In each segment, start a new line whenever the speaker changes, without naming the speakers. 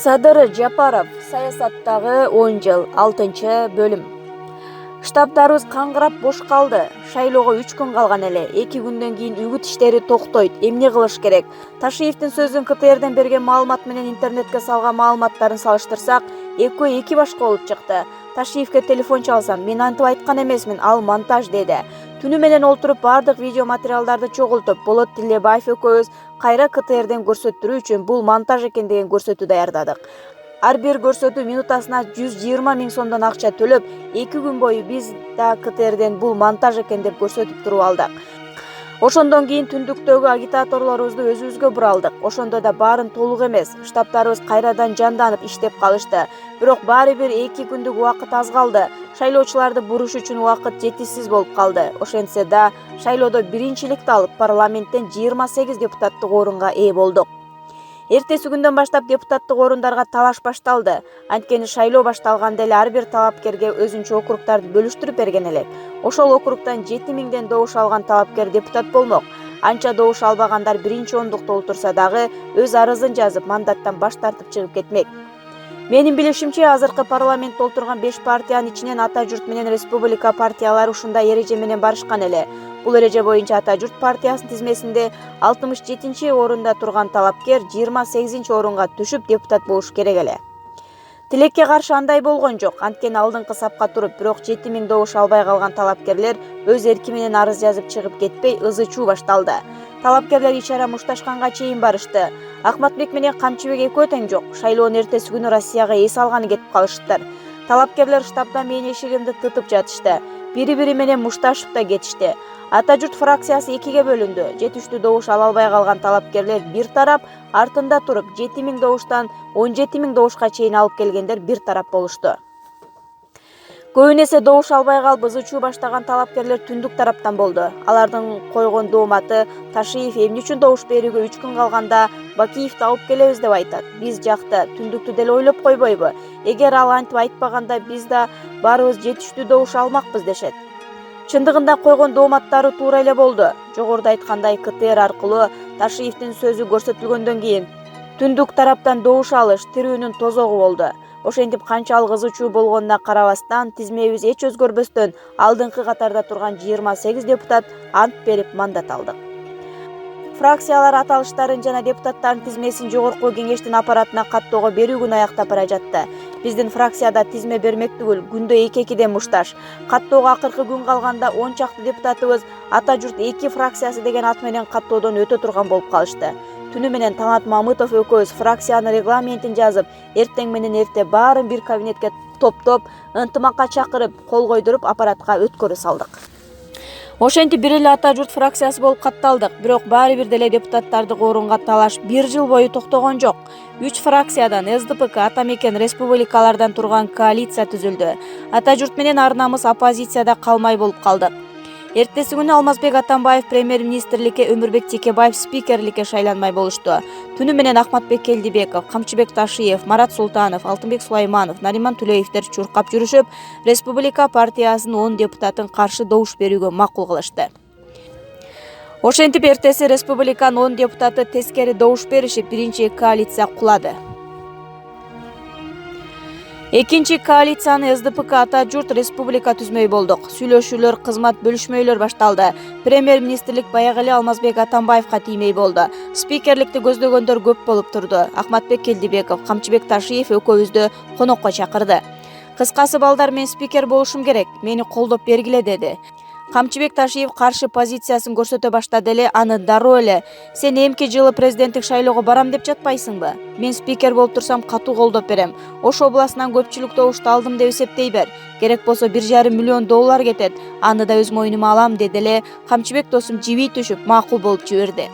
Садыр Жапаров, саясаттагы 10 жыл, 6-бөлүм. Штабдарыбыз каңгырап бош калды. Шайлоого 3 күн калган эле. 2 күндөн кийин үгүт иштери токтойт. Эмне кылыш керек? Ташиевдин сөзүн КТРден берген маалымат менен интернетке салган маалыматтарын салыштырсак, экөө эки башка болуп чыкты. Ташиевге телефон чалсам, мен антип айткан эмесмин, ал монтаж деди. Түнү менен олтуруп бардык видео материалдарды чогултуп, Болот Тилебаев экөөбүз кайра КТРден көрсөттүрүү үчүн бул монтаж экен деген көрсөтүү даярдадык. Ар бир көрсөтүү минутасына 120 000 сомдон акча төлөп, 2 күн бою биз да КТРден бул монтаж экен деп көрсөтүп туруп алдык. Ошондон кийин түндүктөгү агитаторлорубузду өзүбүзгө буралдык. Ошондо да баарын толук эмес. Штабдарыбыз кайрадан жанданып иштеп калышты. Бирок баары бир 2 күндүк убакыт аз калды. Шайлоочуларды буруш үчүн убакыт жетишсиз болуп калды. Ошентсе да шайлоодо биринчиликти алып, парламенттен 28 депутаттык орунга ээ болдук. Эртеси күндөн баштап депутаттык орундарга талаш башталды. Анткени шайлоо башталганда эле ар бир талапкерге өзүнчө округдарды бөлүштүрүп берген элек. Ошол округдан 7000ден добуш алган талапкер депутат болмок. Анча добуш албагандар биринчи ондукта отурса дагы өз арызын жазып, мандаттан баш тартып чыгып кетмек. Менин билишимче, азыркы парламентте отурган 5 партиянын ичинен Ата журт менен Республика партиялары ушундай эреже менен барышкан эле. Бул эреже боюнча Ата журт партиясынын тизмесинде 67-орунда турган талапкер 28 орунга түшүп депутат болуш керек эле. Тилекке каршы андай болгон жок. Анткени алдыңкы сапка туруп, бирок 7000 добуш албай калган талапкерлер өз эрки менен арыз жазып чыгып кетпей, ызы-чуу башталды. Талапкерлер ичара мушташканга чейин барышты. Ахматбек менен Камчыбек экөө тең жок. Шайлоонун эртеси күнү Россияга эс алганы кетип калыштыр. Талапкерлер штабдан менин эшигимди тытып жатышты. Бири-бири менен мушташып да кетишти. Ата журт фракциясы 2-ге бөлүндү. Жетиштүү добуш ала албай калган талапкерлер бир тарап, артында туруп 7000 добуштан 17000 добушка чейин алып келгендер бир тарап болушту. Көбүн эсе добуш албай калып ызы-чуу баштаган талапкерлер түндүк тараптан болду. Алардын койгон дооматы Ташиев эмне үчүн добуш берүүгө 3 күн калганда Бакиевди алып келебиз деп айтат. Биз жакта түндүктү деле ойлоп койбойбу? Эгер ал антип айтпаганда биз да баарыбыз жетиштүү добуш алмакпыз дешет. Чындыгында койгон дооматтары туура эле болду. Жогоруда айткандай, КТР аркылуу Ташиевдин сөзү көрсөтүлгөндөн кийин түндүк тараптан добуш алыш тирүүнүн тозогу болду. Ошентип канчалык ызы-чуу болгонуна карабастан, тизмебиз эч өзгөрбөстөн алдыңкы катарда турган 28 депутат ант берип мандат алдык. Фракциялар аталыштарын жана депутаттардын тизмесин жогорку кеңештин аппаратына каттоого берүү күнү аяктап бара жатты. Биздин фракцияда тизме бермек түгүл, күндө 2-2ден мушташ. Каттоого акыркы күн калганда 10 чакты депутатыбыз Ата журт 2 фракциясы деген ат менен каттоодон өтө турган болуп калышты. Түнү менен Таңат Мамытов экөөбүз фракциянын регламентин жазып, эртең менен эрте баарын бир кабинетке топтоп, ынтымакка чакырып, кол койдуруп аппаратка өткөрү салдык. Ошентип бир эле Ата журт фракциясы болуп катталдык. Бирок баары бир деле депутаттардык орунга талаш 1 жыл бою токтогон жок. 3 фракциядан СДПК, Ата мекен республикалардан турган коалиция түзүлдү. Ата журт менен ар намыс оппозицияда калмай болуп калдык. Эртеси күнү Алмазбек Атамбаев премьер-министрликке, Өмүрбек Текебаев спикерликке шайланмай болушту. Түнү менен Ахматбек Келдибеков, Камчыбек Ташиев, Марат Султанов, Алтынбек Сулайманов, Нариман Түлеевдер чуркап жүрүшүп, Республика партиясынын 10 депутатын каршы добуш берүүгө макул кылышты. Ошентип эртеси Республиканын 10 депутаты тескери добуш беришип, биринчи коалиция кулады. Экинчи коалицияны СДПК, Ата журт, Республика түзмөй болдук. Сүйлөшүүлөр, кызмат бөлүшмөйлөр башталды. Премьер-министрлик баягы эле Алмазбек Атамбаевка тиймей болду. Спикерликти көздөгөндөр көп болуп турду. Ахматбек Келдибеков, Камчыбек Ташиев экөөбүздү конокко чакырды. Кыскасы, балдар, мен спикер болушум керек, мени колдоп бергиле деди. Камчыбек Ташиев каршы позициясын көрсөтө баштады эле, аны дароо эле сен эмки жылы президенттик шайлоого барам деп жатпайсыңбы? Мен спикер болуп турсам катуу колдоп берем. Ош областынан көпчүлүк добушту алдым деп эсептей бер. Керек болсо $1,5 миллион кетет. Аны да өз мойнума алам, деди эле Камчыбек досум жиби түшүп макул болуп жиберди.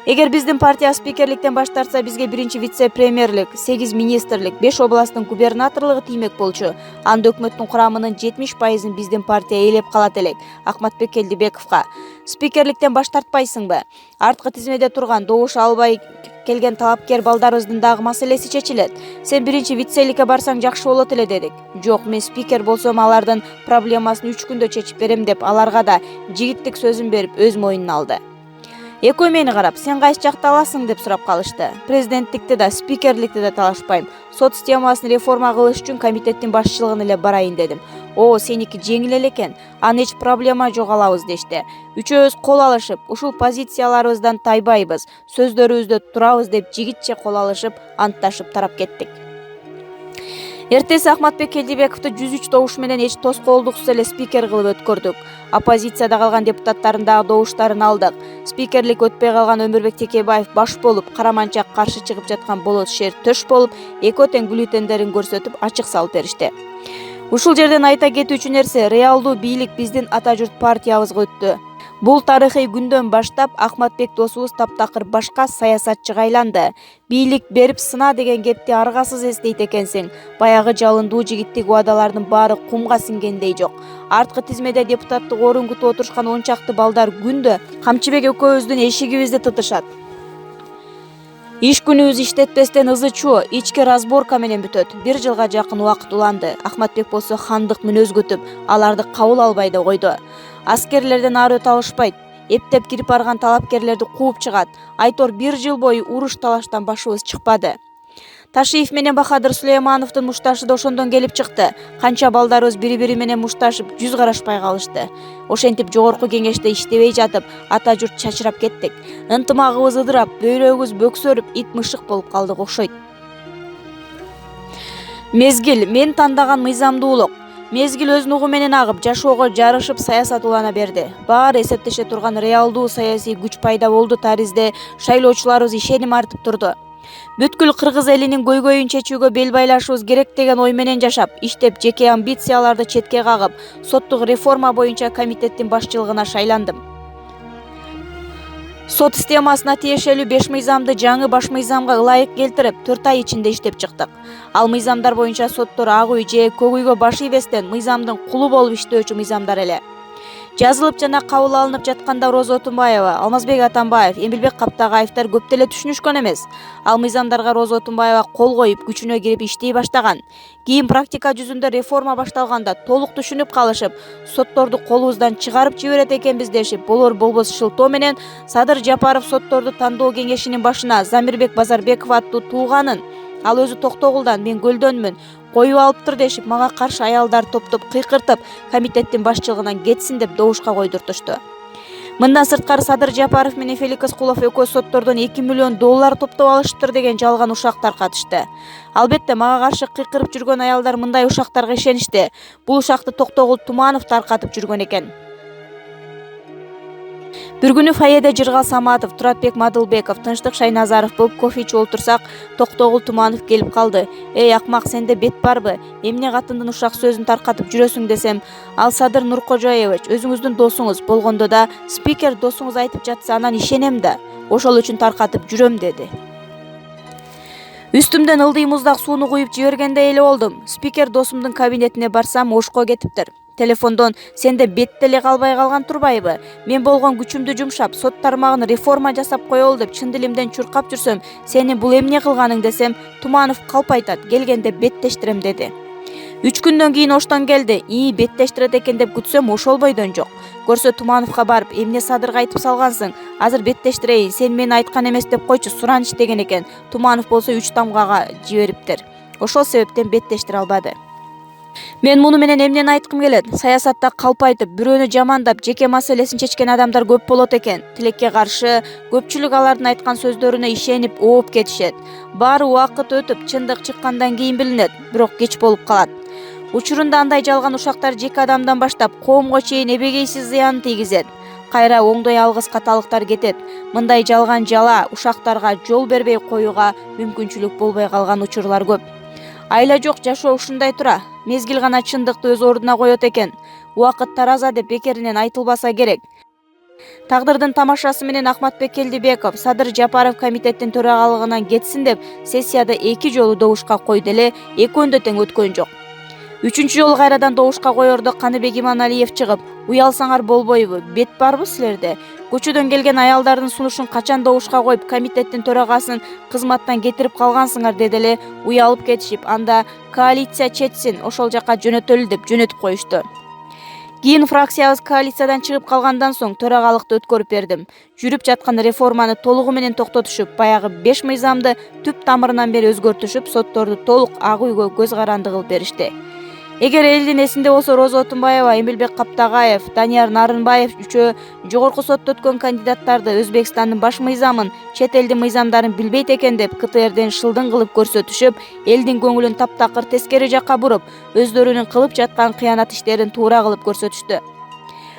Эгер биздин партия спикерликтен баш тартса, бизге 1 вице-премьерлик, 8 министрлик, 5 областтын губернаторлугу тиймек болчу. Анда өкмөттүн курамынын 70% биздин партия ээлеп калат элек. Ахматбек Келдибековго спикерликтен баш тартпайсыңбы? Арткы тизмеде турган добуш албай келген талапкер балдарыбыздын дагы маселеси чечилет. Сен 1 вицеликке барсаң жакшы болот эле, дедик. Жок, мен спикер болсом алардын проблемасын 3 күндө чечип берем деп аларга да жигиттик сөзүн берип өз мойнуна алды. Экөө мени карап, сен кайсы жакта аласың деп сурап калышты. Президенттикти да, спикерликти да талашпайм. Сот системасын реформа кылыш үчүн комитеттин башчылыгына эле барайын дедим. Сеники жеңил эле экен. Аны эч проблема жок, алабыз дешти. Үчөөбүз кол алышып, ушул позицияларыбыздан тайбайбыз, сөздөрүбүздө турабыз деп жигитче кол алышып, антташып тарап кеттик. Эртеси Ахматбек Келдибековду 103 добуш менен эч тоскоолдуксуз эле спикер кылып өткөрдүк. Оппозицияда калган депутаттардын дагы добуштарын алдык. Спикерлик өтпөй калган Өмүрбек Текебаев баш болуп, Караманчак каршы чыгып жаткан Болот Шер төш болуп, экөө тең бюллетендерин көрсөтүп ачык салып беришти. Ушул жерден айта кетүүчү нерсе, реалдуу бийлик биздин ата журт партиябызга өттү. Бул тарыхый күндөн баштап Ахматбек досубуз таптакыр башка саясатчыга айланды. Бийлик берип сына деген кепти аргасыз эстейт экенсиң. Баягы жалындуу жигиттик убадалардын баары кумга сиңгендей жок. Арткы тизмеде депутаттык орун күтүп отурушкан 10 чакты балдар күндө Камчыбек экөөбүздүн эшигибизди тытышат. Иш күнүбүз иштетпестен ызы-чуу, ички разборка менен бүтөт. 1 жылга жакын убакыт уланды. Ахматбек болсо хандык мүнөз күтүп, аларды кабыл албай да койду. Аскерлерден ары өтө алышпайт. Эптеп кирип барган талапкерлерди кууп чыгат. Айтор 1 жыл бою уруш талаштан башыбыз чыкпады. Ташиев менен Бахадыр Сулеймановдун мушташы да ошондон келип чыкты. Канча балдарыбыз бири-бири менен мушташып, жүз карашпай калышты. Ошентип жогорку кеңеште иштебей жатып, ата журт чачырап кеттик. Ынтымагыбыз ыдырап, бөйрөгүбүз бөксөрүп, ит мышык болуп калдык окшойт. Мезгил, мен тандаган мыйзамдуулук. Мезгил өз нугу менен агып, жашоого жарышып саясат улана берди. Баары эсептеше турган реалдуу саясий күч пайда болду таризде шайлоочуларыбыз ишеним артып турду. Бүткүл кыргыз элинин көйгөйүн чечүүгө бел байлашыбыз керек деген ой менен жашап, иштеп жеке амбицияларды четке кагып, соттук реформа боюнча комитеттин башчылыгына шайландым. Сот системасына тиешелүү 5 мыйзамды жаңы баш мыйзамга ылайык келтирип, 4 ай ичинде иштеп чыктык. Ал мыйзамдар боюнча соттор ак үй же көк үйгө баш ийбестен мыйзамдын кулу болуп иштөөчү мыйзамдар эле. Жазылып жана кабыл алынып жатканда Роза Отунбаева, Алмазбек Атамбаев, Эмилбек Каптагаевдер көп деле түшүнүшкөн эмес. Ал мыйзамдарга Роза Отунбаева кол коюп, күчүнө кирип иштей баштаган. Кийин практика жүзүндө реформа башталганда толук түшүнүп калышып, сотторду колубуздан чыгарып жиберет экенбиз дешип, болор болбос шылтоо менен Садыр Жапаров сотторду тандоо кеңешинин башына Замирбек Базарбеков аттуу тууганын, ал өзү Токтогулдан, мен Көлдөнмүн, коюп алыптыр дешип, мага каршы аялдар топтоп кыйкыртып, комитеттин башчылыгынан кетсин деп добушка койдуртушту. Мындан сырткары Садыр Жапаров менен Фелик Аскулов экөө соттордон $2 миллион топтоп алышыптыр деген жалган ушак таркатышты. Албетте мага каршы кыйкырып жүргөн аялдар мындай ушактарга ишеништи. Бул ушакты Токтогул Туманов таркатып жүргөн экен. Бир күнү фойеде Жыргал Саматов, Туратбек Мадылбеков, Тынчтык Шайназаров болуп кофе ичип олтурсак, Токтогул Туманов келип калды. Эй акмак, сенде бет барбы? Эмне катындын ушак сөзүн таркатып жүрөсүң десем, ал Садыр Нуркожоевич, өзүңүздүн досуңуз болгондо да спикер досуңуз айтып жатса анан ишенем да. Ошол үчүн таркатып жүрөм, деди. Үстүмдөн ылдый муздак сууну куюп жибергендей эле болдум. Спикер досумдун кабинетине барсам, ошко кетиптир. Телефондон сенде бет деле калбай калган турбайбы? Мен болгон күчүмдү жумшап, сот тармагын реформа жасап коелу деп чын дилимден чуркап жүрсөм, сени бул эмне кылганың десем, Туманов калп айтат, келгенде беттештирем, деди. 3 күндөн кийин оштон келди. Беттештирет экен деп күтсөм, ошол бойдон жок. Көрсө Тумановго барып, эмне Садырга айтып салгансың? Азыр беттештирейин, сен мени айткан эмес деп койчу, сураныч деген экен. Туманов болсо 3 тамгага жибериптир. Ошол себептен беттештире албады. Мен муну менен эмнени айткым келет? Саясатта калп айтып, бирөөнү жамандап, жеке маселесин чечкен адамдар көп болот экен. Тилекке каршы, көпчүлүк алардын айткан сөздөрүнө ишенип, ооп кетишет. Баары убакыт өтүп, чындык чыккандан кийин билинет, бирок кеч болуп калат. Учурунда андай жалган ушактар жеке адамдан баштап коомго чейин эбегейсиз зыян тийгизет. Кайра оңдой алгыс каталыктар кетет. Мындай жалган жала ушактарга жол бербей коюуга мүмкүнчүлүк болбой калган учурлар көп. Айла жок жашоо ушундай тура. Мезгил гана чындыкты өз ордуна коет экен. Убакыт тараза деп бекеринен айтылбаса керек. Тагдырдын тамашасы менен Ахматбек Келдибеков Садыр Жапаров комитеттин төрагалыгынан кетсин деп сессияда 2 жолу добушка койду эле, экөөндө тең өткөн жок. 3-чү жолу кайрадан добушка коердо Каныбек Иманалиев чыгып, уялсаңар болбойбу, бет барбы силерде? Көчөдөн келген аялдардын сунушун качан добушка коюп, комитеттин төрагасын кызматтан кетирип калгансыңар деди эле, уялып кетишип, анда коалиция четсин, ошол жака жөнөтөлү деп жөнөтүп коюшту. Кийин фракциябыз коалициядан чыгып калгандан соң төрагалыкты өткөрүп бердим. Жүрүп жаткан реформаны толугу менен токтотушуп, баягы 5 мыйзамды түп тамырынан бери өзгөртүшүп, сотторду толук ак үйгө көз каранды кылып беришти. Эгер элдин эсинде болсо, Роза Отунбаева, Эмилбек Каптагаев, Данияр Нарынбаев үчөө жогорку сотто өткөн кандидаттарды Өзбекстандын баш мыйзамын, чет элдин мыйзамдарын билбейт экен деп КТРден шылдың кылып көрсөтүшүп, элдин көңүлүн таптакыр тескери жакка буруп, өздөрүнүн кылып жаткан кыянат иштерин туура кылып көрсөтүштү.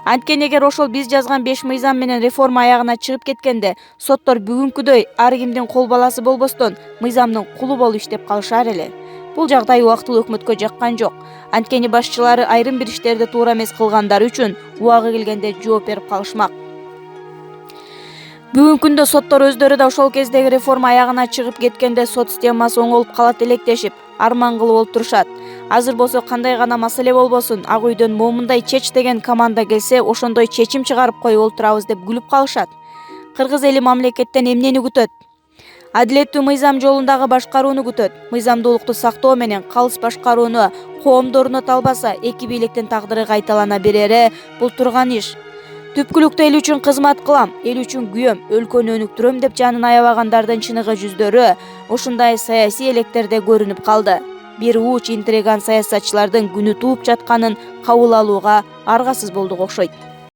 Анткени эгер ошол биз жазган 5 мыйзам менен реформа аягына чыгып кеткенде, соттор бүгүнкүдөй ар кимдин кол баласы болбостон мыйзамдын кулу болуп иштеп калышар эле. Бул жагдай убактылуу өкмөткө жаккан жок. Анткени башчылары айрым бир иштерди туура эмес кылгандары үчүн убагы келгенде жооп берип калышмак. Бүгүнкү күндө соттор өздөрү да ошол кездеги реформа аягына чыгып кеткенде сот системасы оңолуп калат электешип, арман кылып отурушат. Азыр болсо кандай гана маселе болбосун, Ак үйдөн момундай чеч деген команда келсе, ошондой чечим чыгарып коюп олтурабыз деп күлүп калышат. Кыргыз эли мамлекеттен эмнени күтөт? Адилеттүү мыйзам жолундагы башкарууну күтөт. Мыйзамдуулукту сактоо менен калыс башкарууну коомдо орното албаса, эки бийликтин тагдыры кайталана берери бул турган иш. Түпкүлүктө эл үчүн кызмат кылам, эл үчүн күйөм, өлкөнү өнүктүрөм деп жанын аябагандардын чыныгы жүздөрү ушундай саясий электерде көрүнүп калды. Бир уч интриган саясатчылардын күнү тууп жатканын кабыл алууга аргасыз болдук окшойт.